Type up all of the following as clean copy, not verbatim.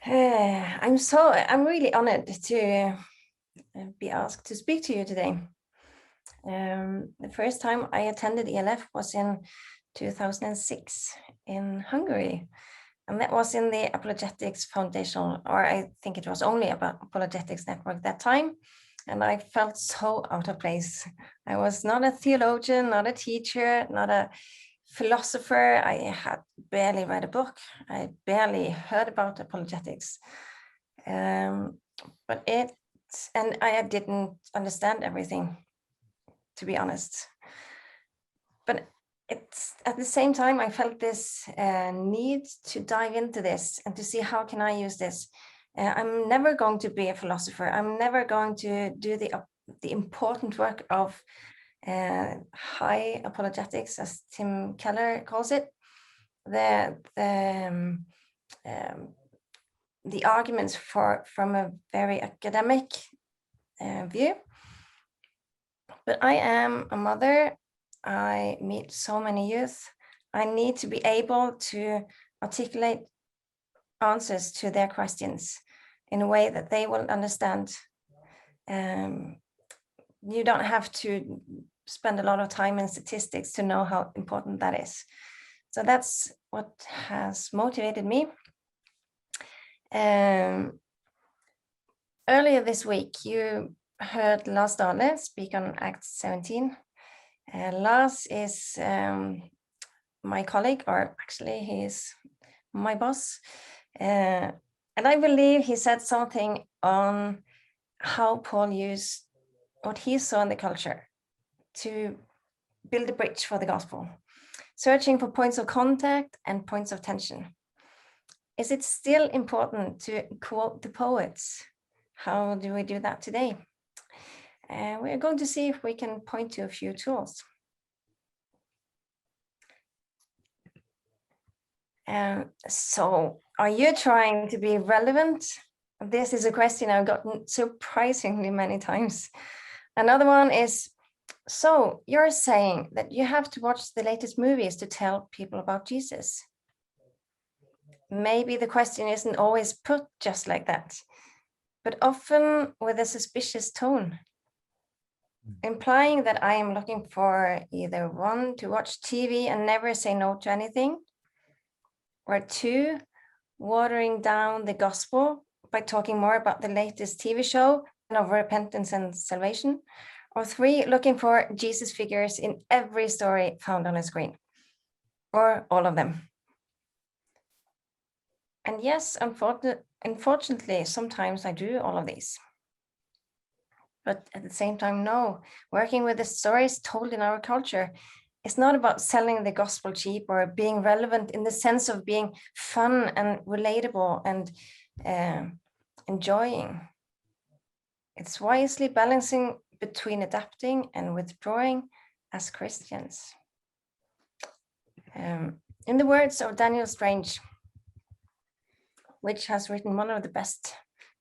I'm really honored to be asked to speak to you today. The first time I attended ELF was in 2006 in Hungary, and that was in the Apologetics Foundation, or I think it was only about Apologetics Network at that time, and I felt so out of place. I was not a theologian, not a teacher, not a philosopher. I had barely read a book. I barely heard about apologetics. But I didn't understand everything, to be honest. But it's at the same time, I felt this need to dive into this and to see how can I use this. I'm never going to be a philosopher. I'm never going to do the important work of high apologetics, as Tim Keller calls it. The arguments from a very academic view. But I am a mother. I meet so many youth. I need to be able to articulate answers to their questions in a way that they will understand. You don't have to spend a lot of time in statistics to know how important that is. So that's what has motivated me. Earlier this week, you heard Lars Dale speak on Act 17. Lars is my colleague, or actually he is my boss. And I believe he said something on how Paul used what he saw in the culture to build a bridge for the gospel, searching for points of contact and points of tension. Is it still important to quote the poets? How do we do that today? We're going to see if we can point to a few tools. So, are you trying to be relevant? This is a question I've gotten surprisingly many times. Another one is, so you're saying that you have to watch the latest movies to tell people about Jesus? Maybe the question isn't always put just like that, but often with a suspicious tone, implying that I am looking for either one, to watch TV and never say no to anything, or two, watering down the gospel by talking more about the latest TV show and of repentance and salvation, or three, looking for Jesus figures in every story found on a screen, or all of them. And yes, unfortunately, sometimes I do all of these. But at the same time, no, working with the stories told in our culture is not about selling the gospel cheap or being relevant in the sense of being fun and relatable and enjoying. It's wisely balancing between adapting and withdrawing as Christians. In the words of Daniel Strange, which has written one of the best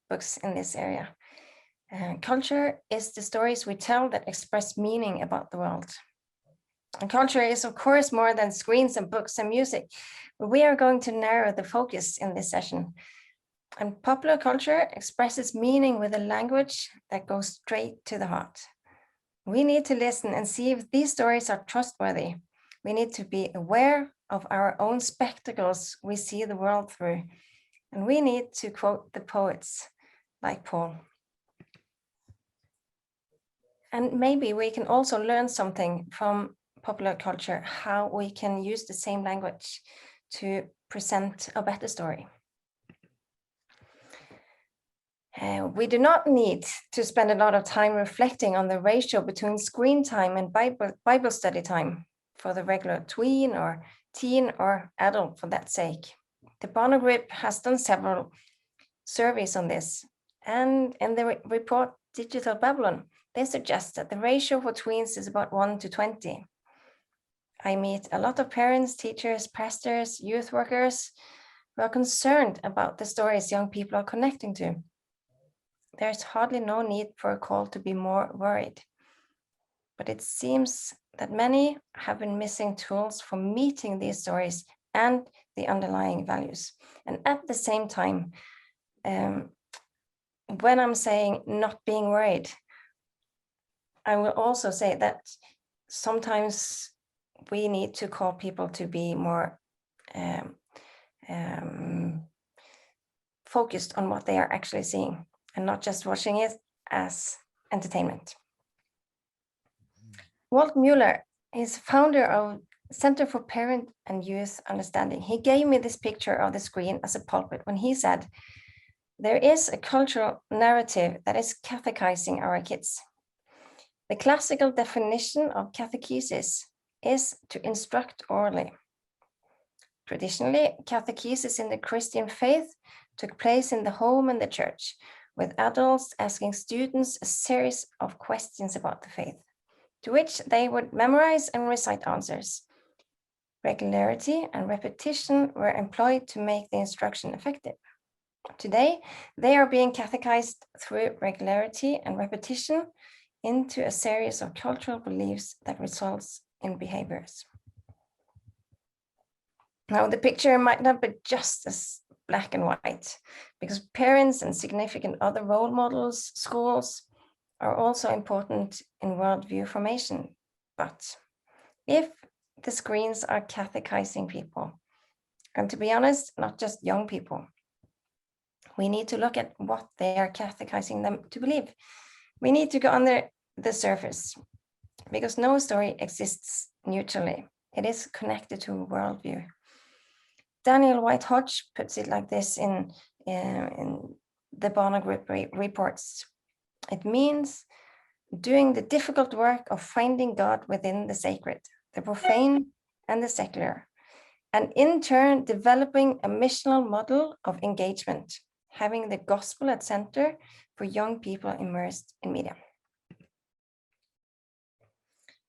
books in this area, culture is the stories we tell that express meaning about the world. And culture is, of course, more than screens and books and music, but we are going to narrow the focus in this session. And popular culture expresses meaning with a language that goes straight to the heart. We need to listen and see if these stories are trustworthy. We need to be aware of our own spectacles we see the world through. And we need to quote the poets like Paul. And maybe we can also learn something from popular culture, how we can use the same language to present a better story. We do not need to spend a lot of time reflecting on the ratio between screen time and Bible study time for the regular tween or teen or adult for that sake. The Bono Group has done several surveys on this, and in the report Digital Babylon, they suggest that the ratio for tweens is about 1 to 20. I meet a lot of parents, teachers, pastors, youth workers who are concerned about the stories young people are connecting to. There's hardly no need for a call to be more worried. But it seems that many have been missing tools for meeting these stories and the underlying values. And at the same time, when I'm saying not being worried, I will also say that sometimes we need to call people to be more focused on what they are actually seeing and not just watching it as entertainment. Walt Mueller is founder of Center for Parent and Youth Understanding. He gave me this picture of the screen as a pulpit when he said, there is a cultural narrative that is catechizing our kids. The classical definition of catechesis is to instruct orally. Traditionally, catechesis in the Christian faith took place in the home and the church, with adults asking students a series of questions about the faith, to which they would memorize and recite answers. Regularity and repetition were employed to make the instruction effective. Today, they are being catechized through regularity and repetition into a series of cultural beliefs that results in behaviors. Now, the picture might not be just as black and white, because parents and significant other role models, schools, are also important in worldview formation. But if the screens are catechizing people, and to be honest, not just young people, we need to look at what they are catechizing them to believe. We need to go under the surface, because no story exists neutrally. It is connected to a worldview. Daniel White Hodge puts it like this in the Barna Group reports. It means doing the difficult work of finding God within the sacred, the profane, and the secular, and in turn developing a missional model of engagement, having the gospel at center for young people immersed in media.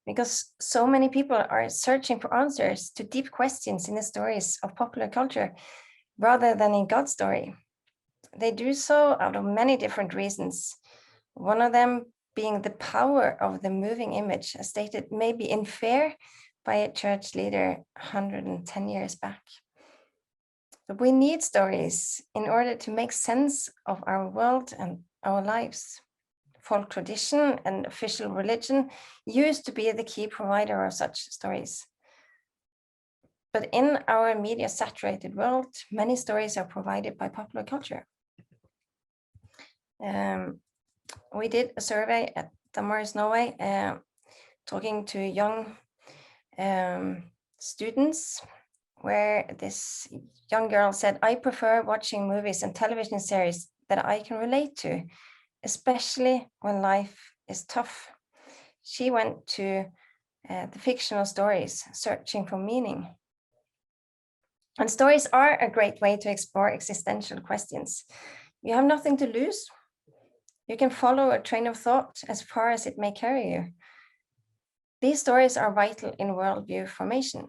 Because so many people are searching for answers to deep questions in the stories of popular culture rather than in God's story. They do so out of many different reasons. One of them being the power of the moving image, as stated maybe in fear by a church leader 110 years back. But we need stories in order to make sense of our world and our lives. Folk tradition and official religion used to be the key provider of such stories. But in our media-saturated world, many stories are provided by popular culture. We did a survey at Danmarks Norway, talking to young students, where this young girl said, I prefer watching movies and television series that I can relate to, especially when life is tough. She went to the fictional stories, searching for meaning. And stories are a great way to explore existential questions. You have nothing to lose. You can follow a train of thought as far as it may carry you. These stories are vital in worldview formation.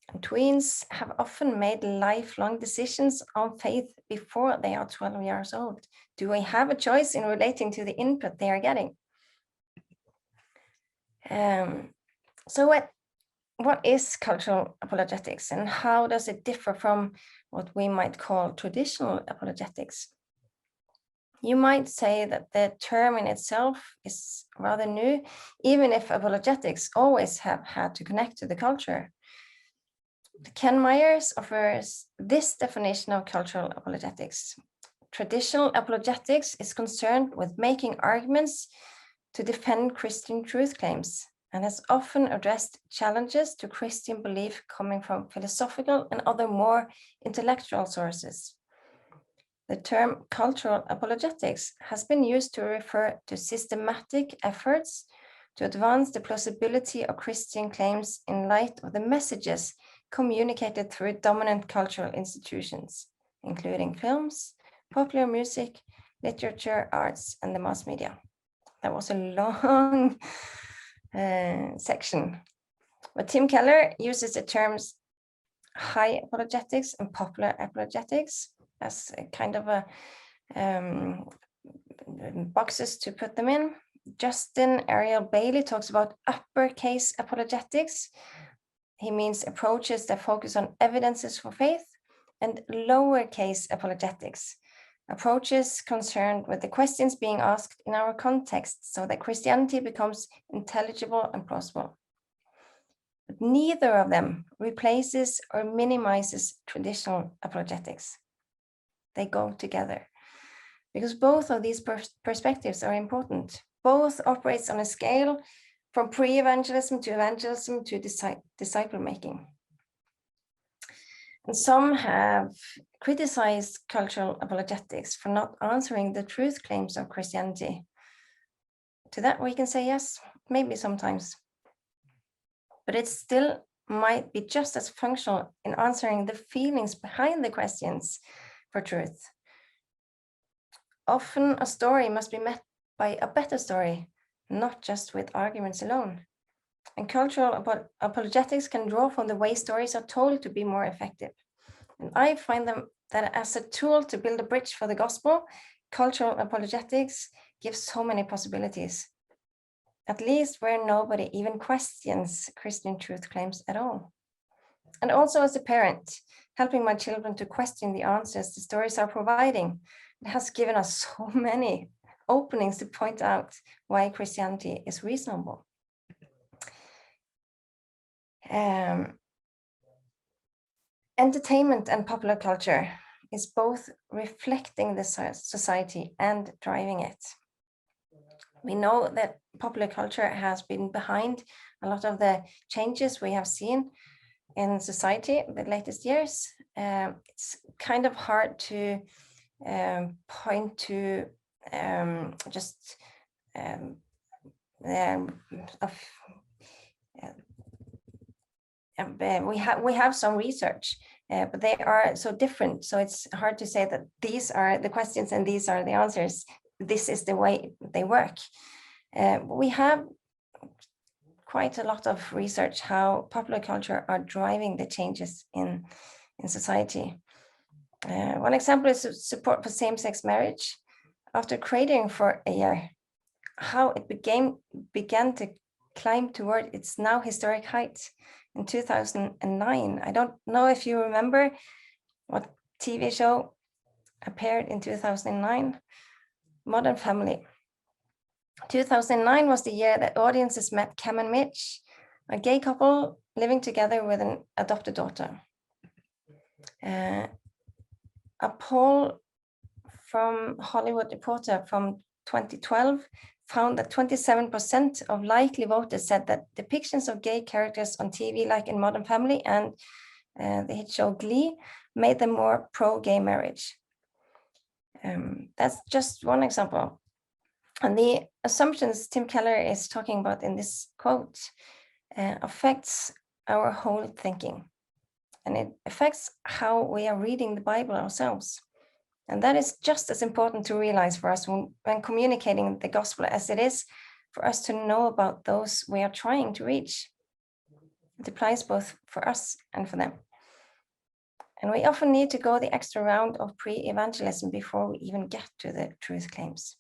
And tweens have often made lifelong decisions on faith before they are 12 years old. Do we have a choice in relating to the input they are getting? So what is cultural apologetics, and how does it differ from what we might call traditional apologetics? You might say that the term in itself is rather new, even if apologetics always have had to connect to the culture. Ken Myers offers this definition of cultural apologetics. Traditional apologetics is concerned with making arguments to defend Christian truth claims, and has often addressed challenges to Christian belief coming from philosophical and other more intellectual sources. The term cultural apologetics has been used to refer to systematic efforts to advance the plausibility of Christian claims in light of the messages communicated through dominant cultural institutions, including films, popular music, literature, arts, and the mass media. That was a long section. But Tim Keller uses the terms high apologetics and popular apologetics as a kind of a boxes to put them in. Justin Ariel Bailey talks about uppercase apologetics. He means approaches that focus on evidences for faith, and lowercase apologetics, approaches concerned with the questions being asked in our context so that Christianity becomes intelligible and plausible. But neither of them replaces or minimizes traditional apologetics. They go together because both of these perspectives are important. Both operates on a scale from pre-evangelism to evangelism to disciple making. And some have criticized cultural apologetics for not answering the truth claims of Christianity. To that we can say yes, maybe sometimes. But it still might be just as functional in answering the feelings behind the questions for truth. Often a story must be met by a better story, not just with arguments alone. And cultural apologetics can draw from the way stories are told to be more effective. And I find them that as a tool to build a bridge for the gospel, cultural apologetics gives so many possibilities, at least where nobody even questions Christian truth claims at all. And also as a parent, helping my children to question the answers the stories are providing, it has given us so many openings to point out why Christianity is reasonable. Entertainment and popular culture is both reflecting the society and driving it. We know that popular culture has been behind a lot of the changes we have seen in society in the latest years. It's kind of hard to point to we have some research, but they are so different. So it's hard to say that these are the questions and these are the answers. This is the way they work. We have quite a lot of research how popular culture are driving the changes in society. One example is support for same-sex marriage. After cratering for a year, how it began to climb toward its now historic height in 2009. I don't know if you remember what TV show appeared in 2009, Modern Family. 2009 was the year that audiences met Cam and Mitch, a gay couple living together with an adopted daughter. A poll from Hollywood Reporter from 2012 found that 27% of likely voters said that depictions of gay characters on TV, like in Modern Family and the hit show Glee, made them more pro-gay marriage. That's just one example. And the assumptions Tim Keller is talking about in this quote affects our whole thinking. And it affects how we are reading the Bible ourselves. And that is just as important to realize for us when communicating the gospel as it is for us to know about those we are trying to reach. It applies both for us and for them. And we often need to go the extra round of pre-evangelism before we even get to the truth claims.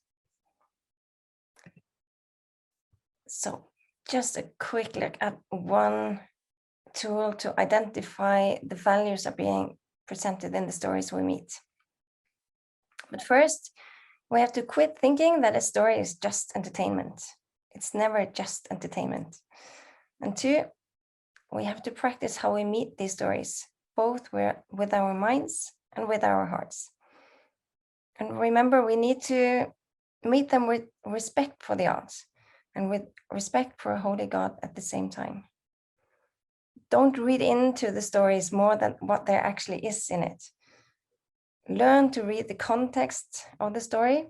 So just a quick look at one tool to identify the values that are being presented in the stories we meet. But first, we have to quit thinking that a story is just entertainment. It's never just entertainment. And two, we have to practice how we meet these stories, both with our minds and with our hearts. And remember, we need to meet them with respect for the odds and with respect for a holy God at the same time. Don't read into the stories more than what there actually is in it. Learn to read the context of the story.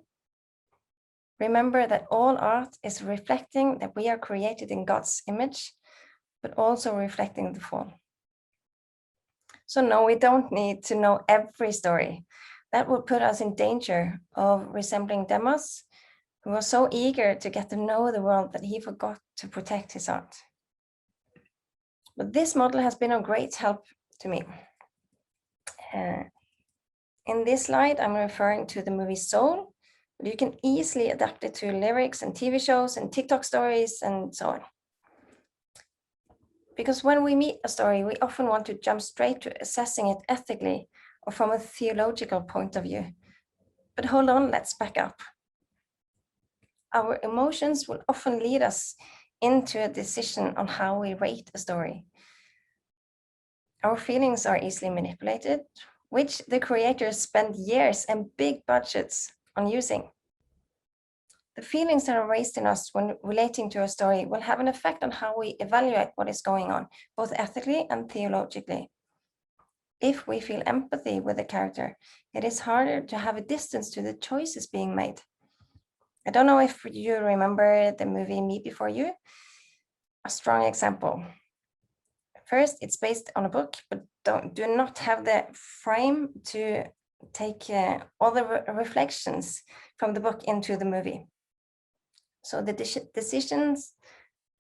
Remember that all art is reflecting that we are created in God's image, but also reflecting the fall. So no, we don't need to know every story. That would put us in danger of resembling Demas, who was so eager to get to know the world that he forgot to protect his art. But this model has been of great help to me. In this slide, I'm referring to the movie Soul, but you can easily adapt it to lyrics and TV shows and TikTok stories and so on. Because when we meet a story, we often want to jump straight to assessing it ethically or from a theological point of view. But hold on, let's back up. Our emotions will often lead us into a decision on how we rate a story. Our feelings are easily manipulated, which the creators spend years and big budgets on using. The feelings that are raised in us when relating to a story will have an effect on how we evaluate what is going on, both ethically and theologically. If we feel empathy with a character, it is harder to have a distance to the choices being made. I don't know if you remember the movie Me Before You. A strong example. First, it's based on a book, but do not have the frame to take all the reflections from the book into the movie. So the decisions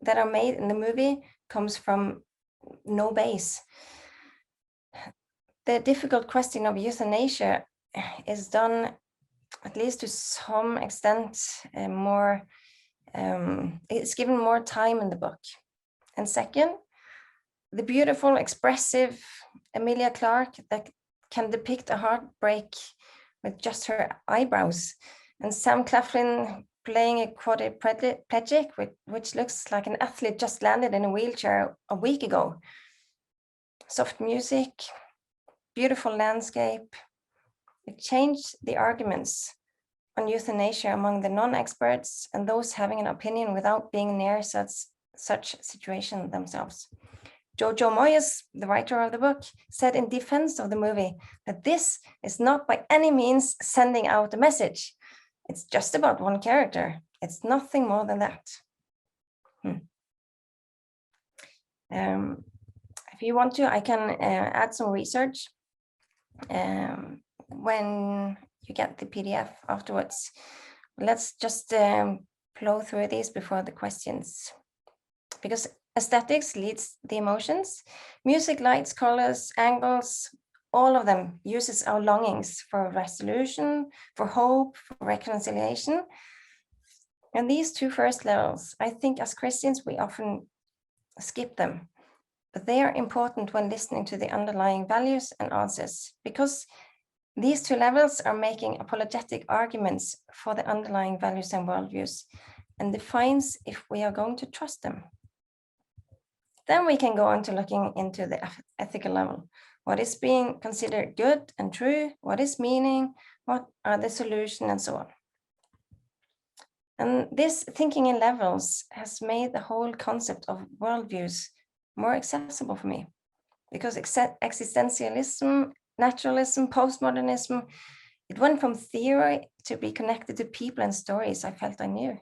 that are made in the movie comes from no base. The difficult question of euthanasia is done, at least to some extent, it's given more time in the book. And second, the beautiful, expressive Emilia Clarke that can depict a heartbreak with just her eyebrows, and Sam Claflin playing a quadriplegic, which looks like an athlete just landed in a wheelchair a week ago. Soft music, beautiful landscape. It changed the arguments on euthanasia among the non-experts and those having an opinion without being near such situation themselves. Jojo Moyes, the writer of the book, said in defense of the movie that this is not by any means sending out a message. It's just about one character. It's nothing more than that. If you want to, I can add some research when you get the PDF afterwards. Let's just plow through these before the questions. Because aesthetics leads the emotions. Music, lights, colors, angles, all of them uses our longings for resolution, for hope, for reconciliation. And these two first levels, I think as Christians, we often skip them. But they are important when listening to the underlying values and answers, because these two levels are making apologetic arguments for the underlying values and worldviews and defines if we are going to trust them. Then we can go on to looking into the ethical level. What is being considered good and true? What is meaning? What are the solutions, and so on. And this thinking in levels has made the whole concept of worldviews more accessible for me, because existentialism, naturalism, postmodernism, it went from theory to be connected to people and stories I felt I knew.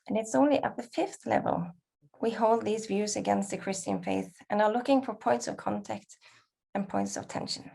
And it's only at the fifth level we hold these views against the Christian faith and are looking for points of contact and points of tension.